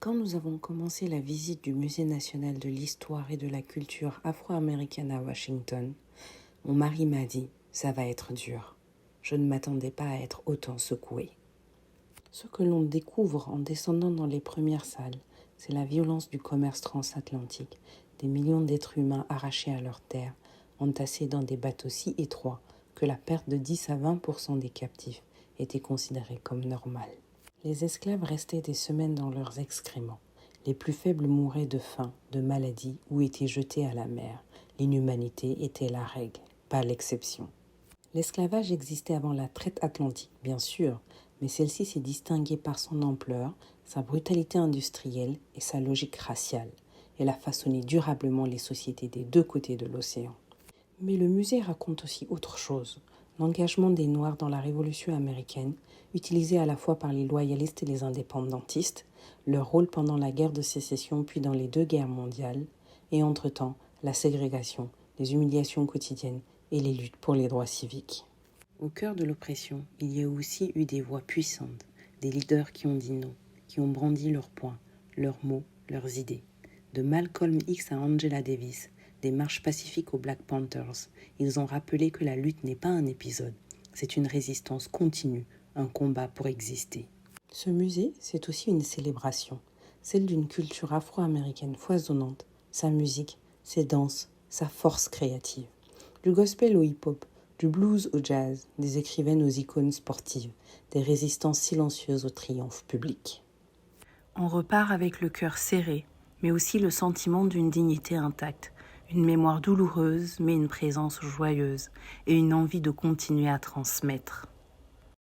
Quand nous avons commencé la visite du Musée national de l'histoire et de la culture afro-américaine à Washington, mon mari m'a dit « ça va être dur ». Je ne m'attendais pas à être autant secouée. Ce que l'on découvre en descendant dans les premières salles, c'est la violence du commerce transatlantique, des millions d'êtres humains arrachés à leur terre, entassés dans des bateaux si étroits que la perte de 10 à 20% des captifs était considérée comme normale. Les esclaves restaient des semaines dans leurs excréments. Les plus faibles mouraient de faim, de maladie ou étaient jetés à la mer. L'inhumanité était la règle, pas l'exception. L'esclavage existait avant la traite atlantique, bien sûr, mais celle-ci s'est distinguée par son ampleur, sa brutalité industrielle et sa logique raciale. Elle a façonné durablement les sociétés des deux côtés de l'océan. Mais le musée raconte aussi autre chose. L'engagement des Noirs dans la Révolution américaine, utilisé à la fois par les loyalistes et les indépendantistes, leur rôle pendant la guerre de sécession puis dans les deux guerres mondiales, et entre-temps, la ségrégation, les humiliations quotidiennes et les luttes pour les droits civiques. Au cœur de l'oppression, il y a aussi eu des voix puissantes, des leaders qui ont dit non, qui ont brandi leurs poings, leurs mots, leurs idées. De Malcolm X à Angela Davis, des marches pacifiques aux Black Panthers, ils ont rappelé que la lutte n'est pas un épisode, c'est une résistance continue, un combat pour exister. Ce musée, c'est aussi une célébration, celle d'une culture afro-américaine foisonnante, sa musique, ses danses, sa force créative. Du gospel au hip-hop, du blues au jazz, des écrivaines aux icônes sportives, des résistances silencieuses au triomphe public. On repart avec le cœur serré, mais aussi le sentiment d'une dignité intacte, une mémoire douloureuse, mais une présence joyeuse, et une envie de continuer à transmettre.